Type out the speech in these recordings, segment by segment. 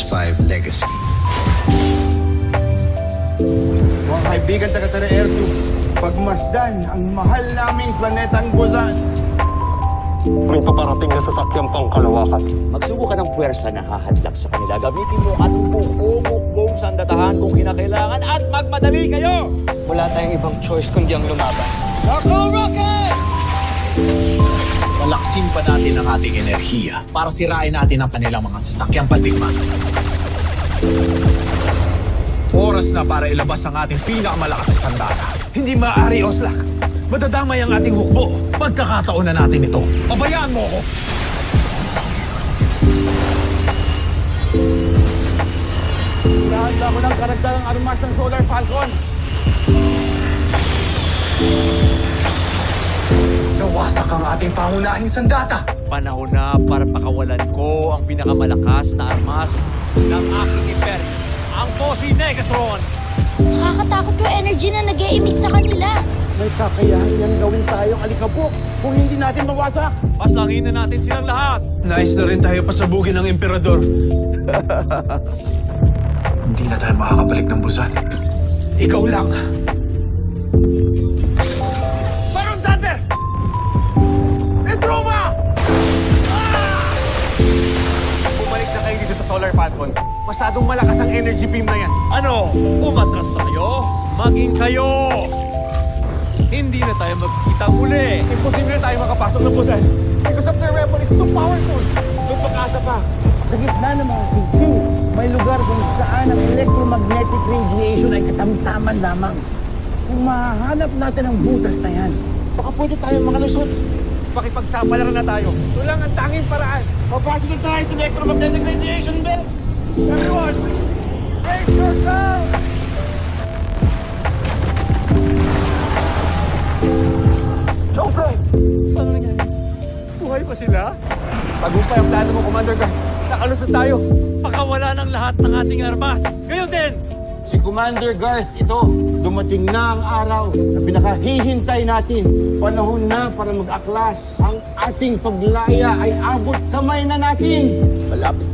PS5 Legacy. Mga kaibigan taga-Tara Air 2, pagmasdan ang mahal naming planetang Busan. May paparating na sasakyang pangkalawakan. Magsubo ka ng puwersa na hahadlak sa kanila. Gamitin mo ang bukong sandatahan kung kinakailangan at magmadali kayo! Wala tayong ibang choice kundi ang lumaban. Ako, Rocket! Palaksin pa natin ang ating enerhiya para sirain natin ang kanilang mga sasakyang pandigma. Oras na para ilabas ang ating pinakamalakas na sandata. Hindi maaari, Oslak. Madadamay ang ating hukbo. Pagkakataon na natin ito. Pabayaan mo ako. Handa ko ng karagdagang armas ng Solar Falcon. Nawasak ang ating pangunahing sandata. Panahon na para pakawalan ko ang pinakamalakas na armas ng aking imperyo, ang Bossy Negatron! Nakakatakot yung energy na nag-e-emit sa kanila. May kakayahan niyang gawin tayong alikabok kung hindi natin mawasak. Paslangin na natin silang lahat! Nais na rin tayo pasabugin ng emperador. Hindi na tayo makakabalik ng Busan. Ikaw lang. Baron Thunder! Edroma! Bumalik na kayo dito sa Solar Falcon. Masyadong malakas ang energy beam na yan. Ano? Umatras tayo? Maging kayo! Hindi na tayo magkita muli! Imposible tayo makapasok ng Busan. Because of their weapon, it's too powerful. May pag-asa pa. Sa gitna ng mga singsing, may lugar kung saan ang electromagnetic radiation ay katamtaman lamang. Kung mahahanap natin ang butas na yan, baka pwede tayong makalusot. Pakipagsapalaran na tayo. Ito lang ang tanging paraan. Mapasok na tayo sa electromagnetic radiation belt. Everyone, brace yourself! Joffrey! Paano nangyari? Buhay pa sila? Tagumpay ang plano mo, Commander Guard. Nakalusot tayo. Pakawala ng lahat ng ating armas! Ngayon din! Si Commander Garth, ito, dumating na ang araw na pinakahihintay natin. Panahon na para mag-aklas. Ang ating paglaya ay abot kamay na natin.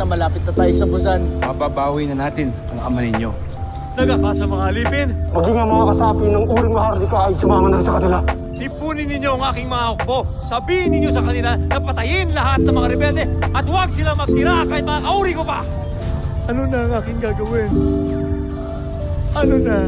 Malapit na tayo sa Busan. Mababawi na natin ang ama ninyo. Nagakasa mga alipin! Maging ang mga kasapi ng uring mahardika ay sumama na rin sa kanila. Ipunin ninyo ang aking mga hukbo. Sabihin ninyo sa kanila na patayin lahat ng mga rebelde at huwag sila magtira kahit mga kauri ko pa! Ano na ang aking gagawin? Ano na?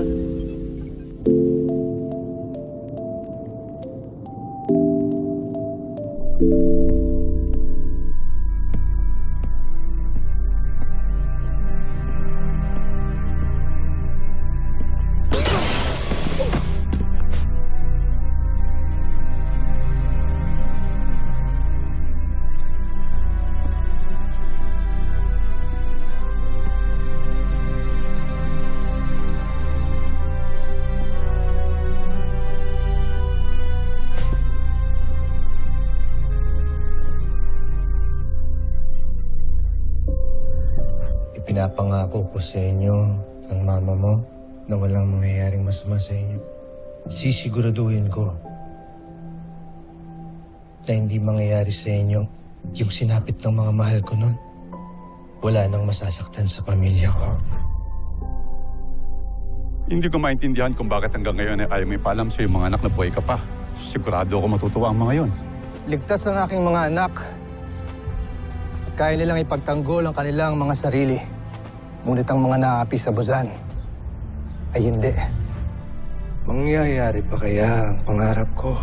Pinapangako ko sa inyo ng mama mo na walang mangyayaring masama sa inyo. Sisiguraduhin ko na hindi mangyayari sa inyo yung sinapit ng mga mahal ko noon. Wala nang masasaktan sa pamilya ko. Hindi ko maintindihan kung bakit hanggang ngayon ay ayaw may paalam sa iyong mga anak na buhay ka pa. Sigurado ako matutuwa ang mga yon. Ligtas ng aking mga anak. Kaya nilang ipagtanggol ang kanilang mga sarili. Ngunit ang mga naapi sa Busan ay hindi. Mangyayari pa kaya ang pangarap ko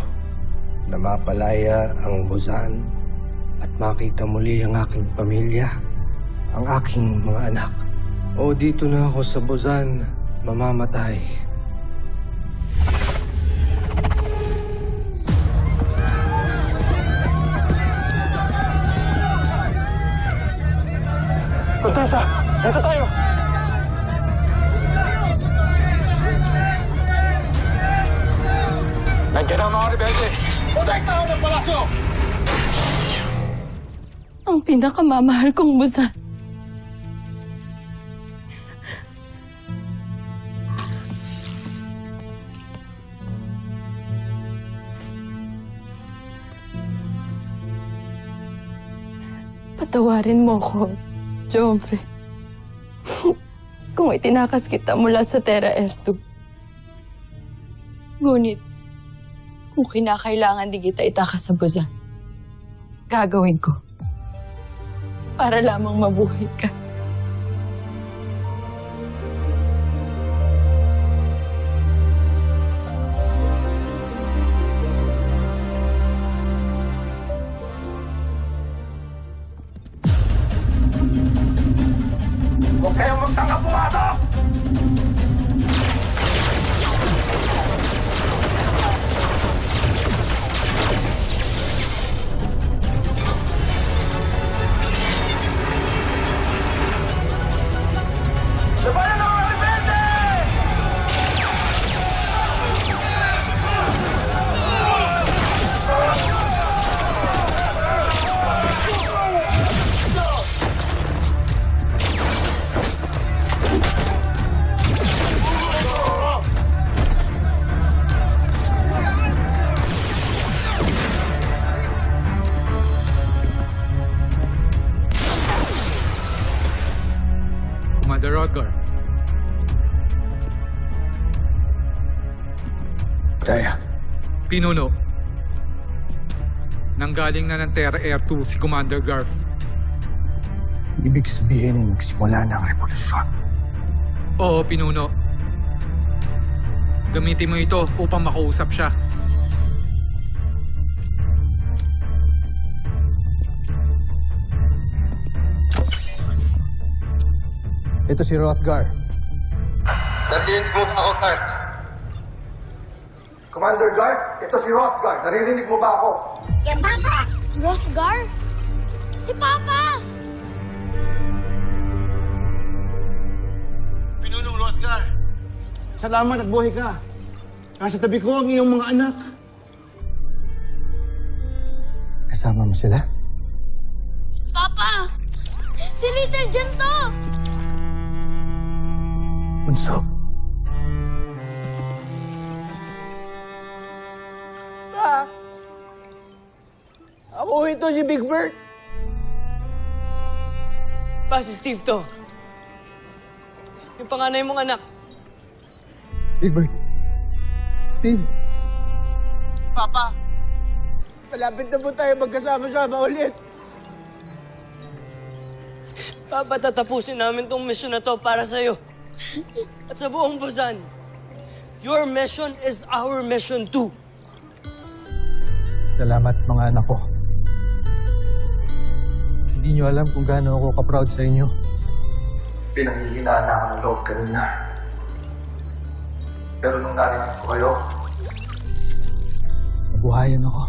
na mapalaya ang Busan at makita muli ang aking pamilya, ang aking mga anak? O dito na ako sa Busan mamamatay? Contessa, dito tayo! Nandiyan ang mga rebelde! Protektahan ng palasyo! Ang pinakamamahal kong Busan. Patawarin mo ko, Joffrey. kung itinakas kita mula sa Terra Air 2. Ngunit, kung kinakailangan din kita itakas sa Busan, gagawin ko. Para lamang mabuhay ka. Huwag kayong magtanga pumasok! Labanan ang mga rebelde! Commander Rodgar. Daya, Pinuno. Nanggaling na ng Terra Air 2 si Commander Garf. ibig sabihin ay nagsimula na ang revolusyon. Oo, Pinuno. Gamitin mo ito upang makausap siya. Ito si Rothgar. Narinig mo ba ako, Kurt? Commander Garth, ito si Rothgar. Naririnig mo ba ako? Yan, Papa! Rothgar? Si Papa! Pinunong Rothgar, salamat at buhay ka. Nasa tabi ko ang iyong mga anak. Kasama mo sila? Papa! Si Little John to! Bunso. Ako ito si Big Bird. Pa, si Steve to. Yung panganay mong anak. Big Bird. Steve. Papa, malapit na po tayo magkasama-sama ulit. Papa, tatapusin namin tong mission na to para sa'yo. At sa buong Busan. Your mission is our mission too. Salamat mga anak ko. Hindi niyo alam kung gaano ako ka-proud sa inyo. Pinanghihinaan na ako ng loob kanina. Pero nung narinig ko kayo, nabuhayan ako.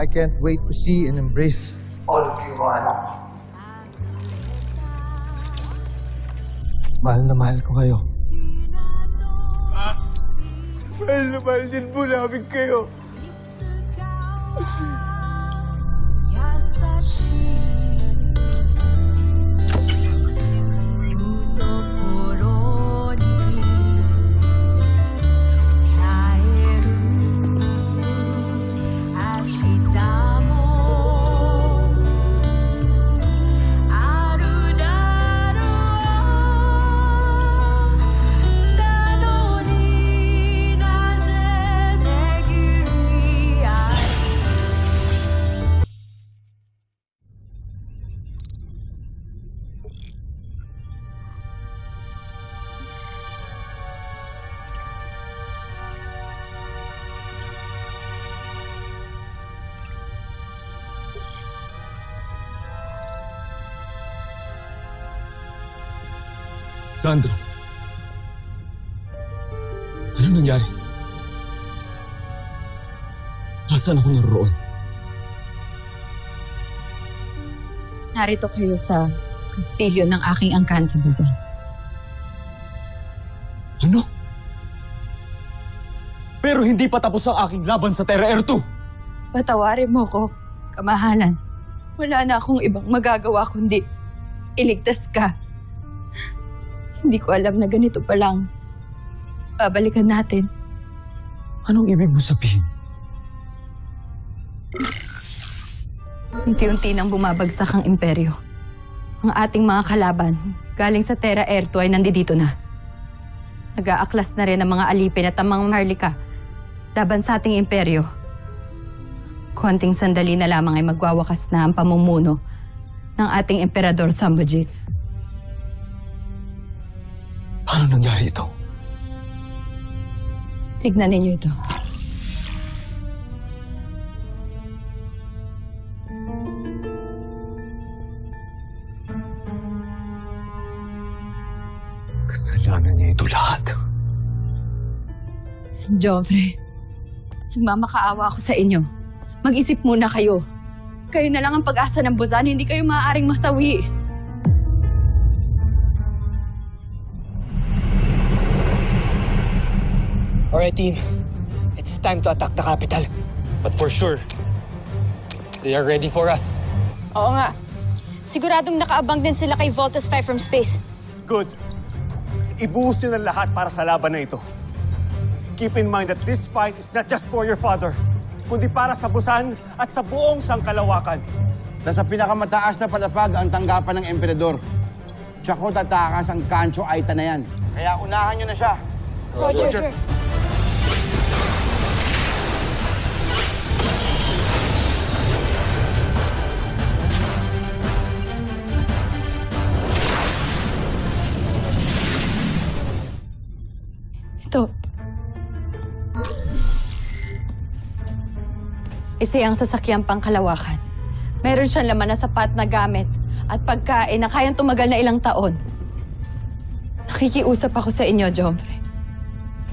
I can't wait to see and embrace all of you mga anak ko. Mahal na mahal ko kayo. Mahal na mahal din po namin kayo. Sandra. Anong nangyari? Nasaan ako naroon? Narito kayo sa kastilyo ng aking angkan sa Busan. Ano? Pero hindi pa tapos ang aking laban sa Terra Air 2. Patawarin mo ko, kamahalan. Wala na akong ibang magagawa kundi iligtas ka. Hindi ko alam na ganito pa lang. Babalikan natin. Anong ibig mo sabihin? Unti-unti nang bumabagsak ang imperyo. Ang ating mga kalaban, galing sa Terra Air 2 ay nandito na. Nag-aaklas na rin ang mga alipin at ang mga Marlika laban sa ating imperyo. Konting sandali na lamang ay magwawakas na ang pamumuno ng ating Emperador Sambojit. Paano nangyari ito? Tignan ninyo ito. Kasalanan niya ito lahat. Joffrey, nagmamakaawa ako sa inyo. Mag-isip muna kayo. Kayo na lang ang pag-asa ng Buzan, hindi kayo maaaring masawi. Alright, team. It's time to attack the capital. But for sure, they are ready for us. Oo nga. Siguradong nakaabang din sila kay Voltus 5 from space. Good. Ibuhos nyo ng lahat para sa laban na ito. Keep in mind that this fight is not just for your father, kundi para sa Busan at sa buong sangkalawakan. Nasa pinakamataas na palapag ang tanggapan ng emperador. Tsaka tatakas ang Kancho Aita na yan. Kaya unahan nyo na siya. Roger. Ito. Isa ang sasakyang pangkalawakan. Meron siyang laman na sapat na gamit at pagkain na kayang tumagal na ilang taon. Nakikiusap ako sa inyo, Joffrey.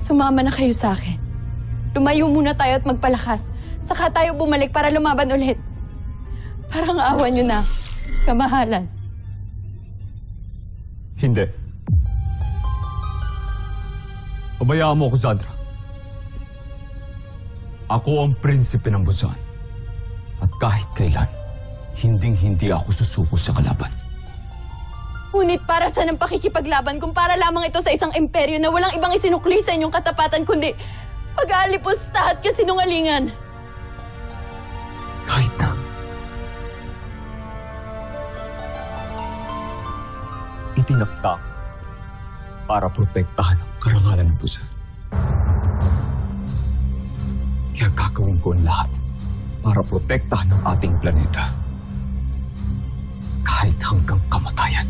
Sumama na kayo sa akin. Lumayo muna tayo at magpalakas. Saka tayo bumalik para lumaban ulit. Parang awa nyo na. Kamahalan. Hindi. Pabayaan mo ako, Zadra. Ako ang prinsipe ng Busan. At kahit kailan, hinding-hindi ako susuko sa kalaban. Ngunit para saan ang pakikipaglaban kung para lamang ito sa isang imperyo na walang ibang isinukli sa inyong katapatan kundi pag-aalipusta at kasinungalingan? Kahit na. Itinakda para protektahan ang karangalan ng Busan. Kaya gagawin ko ang lahat para protektahan ang ating planeta. Kahit hanggang kamatayan.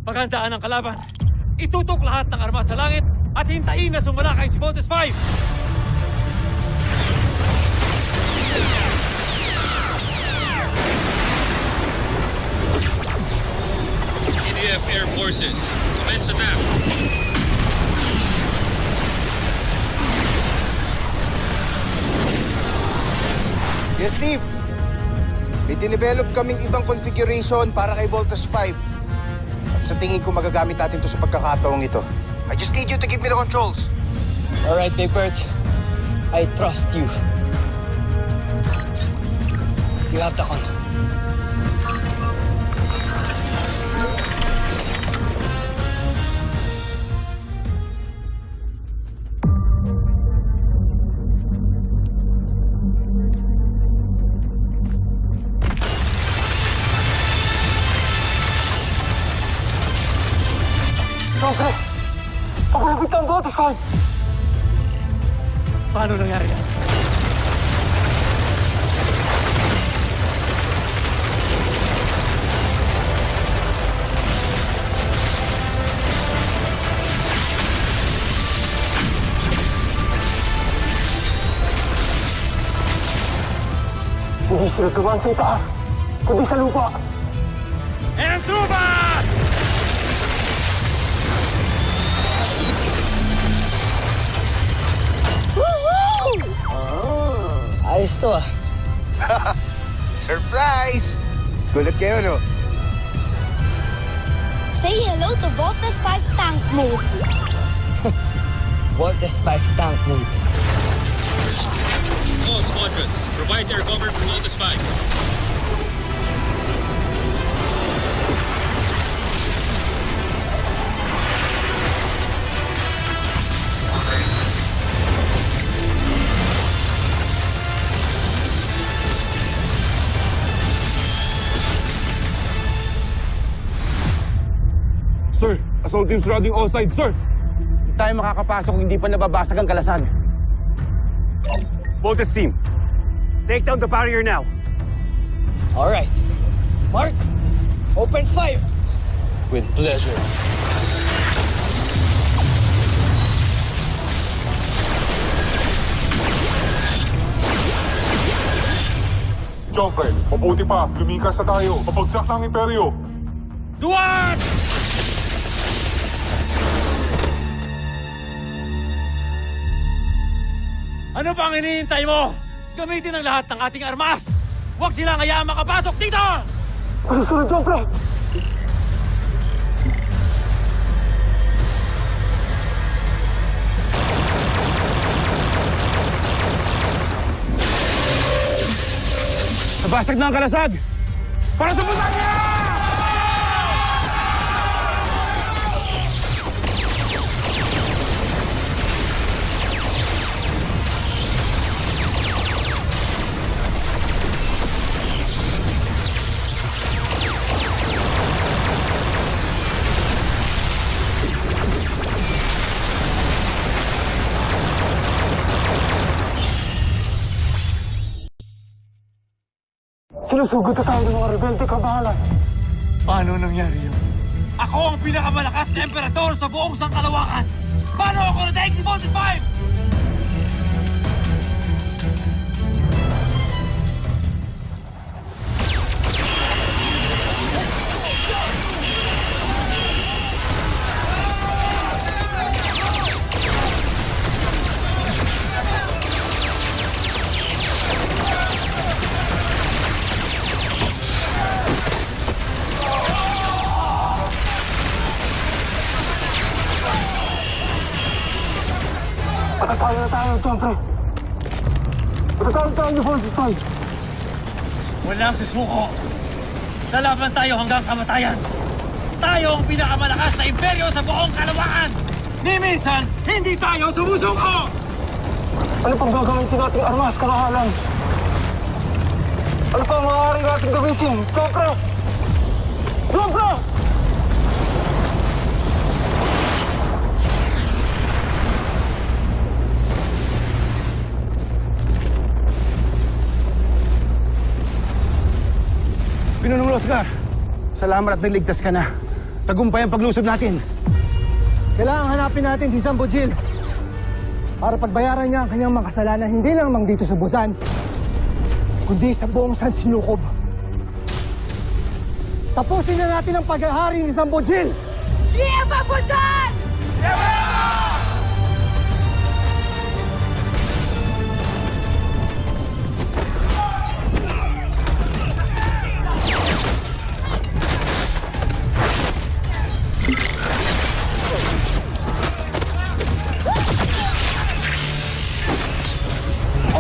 Paghandaan ang kalaban. Itutok lahat ng armas sa langit at hintayin na sumalakay si Voltus 5! EDF Air Forces, commence attack. Yes, Steve. May dinevelop kaming ibang configuration para kay Voltus 5. At sa tingin ko magagamit natin to sa pagkakataong ito. I just need you to give me the controls. Alright, Bigpert. I trust you. You have the con. Paano nangyari yan? Hindi sila tumaan sa itaas, kundi sa lupa. El Trupas! Ayos to ah. Surprise! Gulat kayo, no? Say hello to Voltus 5 tank mode. Voltus 5 tank mode. All squadrons, provide air cover for Voltus 5. Sir, assault team surrounding all sides, sir! Hindi tayo makakapasok kung hindi pa nababasag ang kalasag. Voltes team, take down the barrier now. All right. Mark, open fire. With pleasure. Jumper, mabuti pa. Lumikas na tayo. Papagsak ng Imperyo. Duwan! Ano pang hinihintay mo? Gamitin ang lahat ng ating armas! Huwag silang hayaan makapasok dito! Susunod, Jombre! Nabasag na ang kalasag! Para sa Busanya! Sinusugod na tayo ng mga rebelde, kabahalan. Paano nangyari yun? Ako ang pinakamalakas na emperador sa buong sangkalawakan! Paano ako na-daig ni Voltes 5? Patatalo na tayo, Jombre. Patatalo tayo ni Voltes 5. Walang susuko. Lalaban tayo hanggang kamatayan. Tayo ang pinakamalakas na imperyo sa buong kalawakan. Ni minsan, hindi tayo sumusuko! Ano pang gagamitin nating armas, kabahalan? Ano pa ang maaaring natin gamitin? Jombre! Jombre! Pinunong Losgar, salamat at niligtas ka na. Tagumpay ang paglusob natin. Kailangan hanapin natin si Sambo Jill para pagbayaran niya ang kanyang mga kasalanan hindi lang dito sa Busan, kundi sa buong San Sinukob. Tapusin na natin ang paghahari ni Sambo Jill! Viva Busan!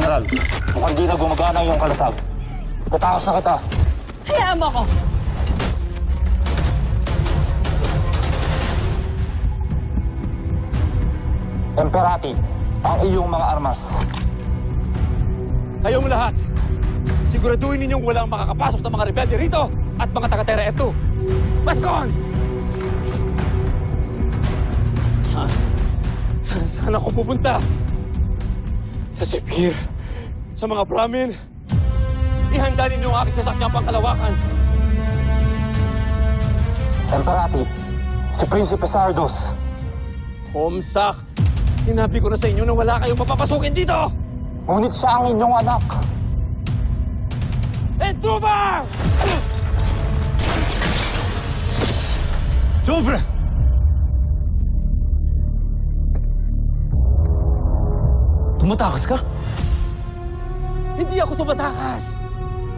General, mukhang di na gumagana yung kalasag. Tatakas na kita. Hayaan mo ko! Emperati, ang iyong mga armas. Kayong lahat, siguraduhin ninyong walang makakapasok ng mga rebelde rito at mga taga-Terra F2. Baskon! Saan ako pupunta? Sa Sepir, sa mga Brahmin. Ihanda ninyo ang aking sasakyang pangkalawakan. Emperati, si Prinsipe Sardos. Homsak, sinabi ko na sa inyo na wala kayong mapapasukin dito! Ngunit siya ang inyong anak. Intruder! Jovre! Tumatakas ka? Hindi ako tumatakas!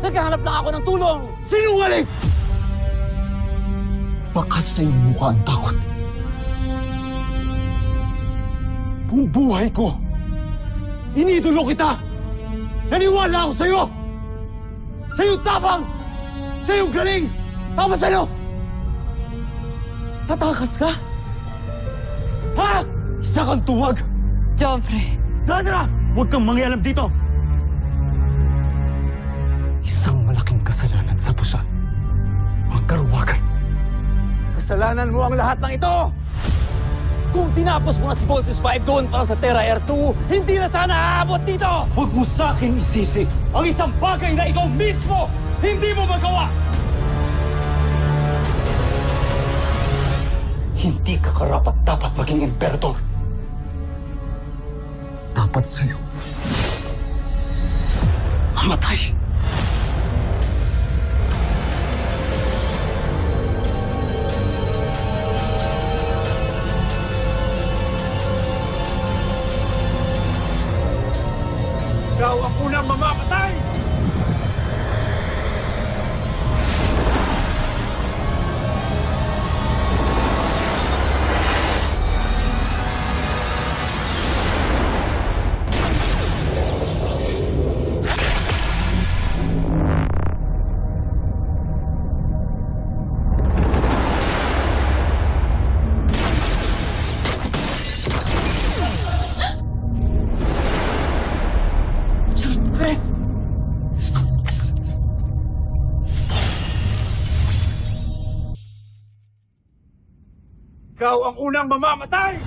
Naghahanap lang ako ng tulong! Sinungaling! Bakas sa iyong mukha ang takot. Buong buhay ko, Inidolo kita! Naniwala ako sa'yo! Sa iyong tapang! Sa iyong galing! Tapos ano? Tatakas ka? Ha? Isa kang tuwag! Jomfrey, Sandra! Huwag kang mangialam dito! isang malaking kasalanan sa Busan ang karuwagan. Kasalanan mo ang lahat ng ito! Kung tinapos mo na si Voltes 5 doon para sa Terra Air 2, hindi na sana aabot dito! Huwag mo sa akin isisi ang isang bagay na ikaw mismo hindi mo magawa! Hindi ka karapat-dapat maging emperador. Dapat sa'yo mamatay. Ikaw ang unang mamamatay! Ikaw ang unang mamamatay!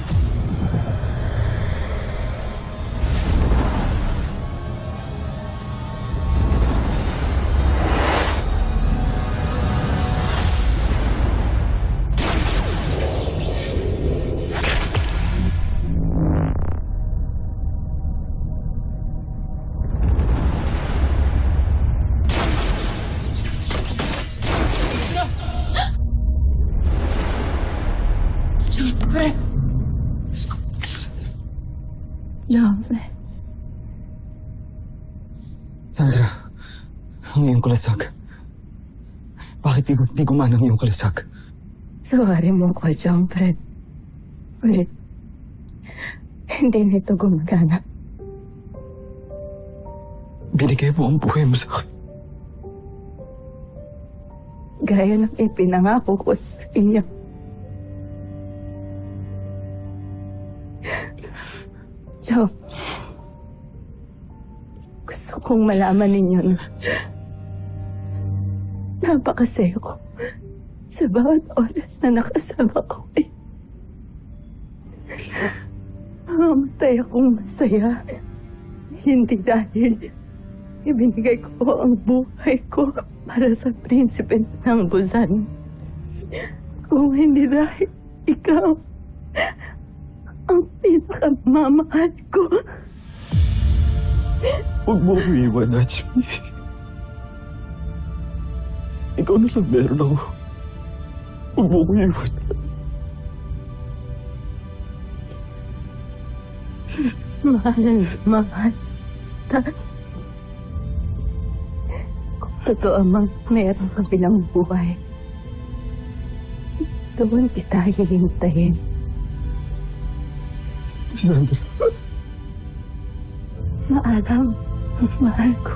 Joffrey. Sandra, ang iyong kulasag. Bakit di gumana ang iyong kulasag? Sawarin mo ko, Joffrey. Ulit. Hindi nito gumagana. Binigay mo ang buhay mo sa akin. Gaya ng ipinangako ko sa inyo. Joff, gusto kong malaman ninyo na napakasaya ko sa bawat oras na nakasama ko kayo. Mamatay akong masaya. Hindi dahil ibinigay ko ang buhay ko para sa prinsipe ng Busan. Kung hindi dahil ikaw ang pinakamamahal ko. Huwag mo ako iwan, Nachmi. Ikaw na lang meron ako. Huwag mo ako iwan. Mahal kita. Kung totoo mang meron ka bilang buhay, doon kita hihintayin. Sandra. Maalam, mahal ko.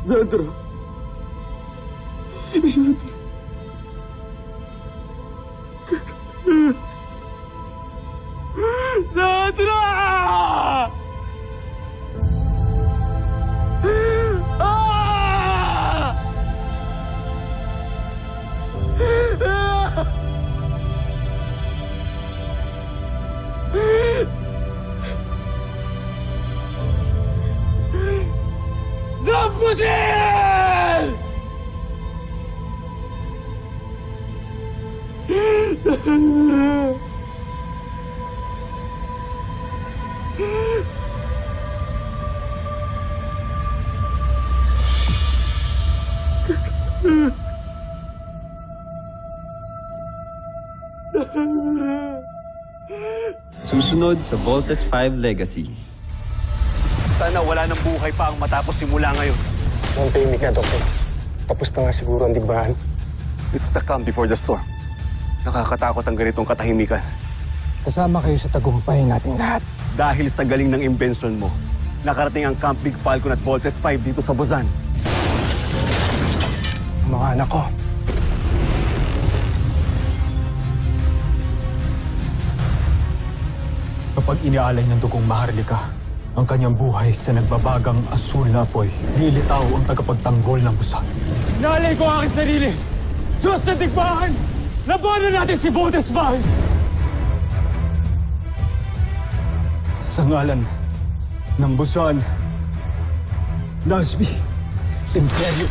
Sandra. Sandra! Zafutin! Susunod sa Voltes 5 Legacy. Sana wala nang buhay pa ang matapos simula ngayon. Huwag tahimik na, Doktor. Tapos na nga siguro ang digmaan. It's the calm before the storm. Nakakatakot ang ganitong katahimikan. Kasama kayo sa tagumpay nating lahat. Dahil sa galing ng imbensyon mo, nakarating ang Camp Big Falcon at Voltes 5 dito sa Busan. Mga anak ko. Kapag inialay ng dugong Maharlika, ang kanyang buhay sa nagbabagang asul na apoy, lilitaw ang tagapagtanggol ng Busan. Nalay ko ang aking sarili! Diyos sa digmaan! Labanan natin si Voltes 5! Sa ngalan ng Busan, Nasby, Imperyo,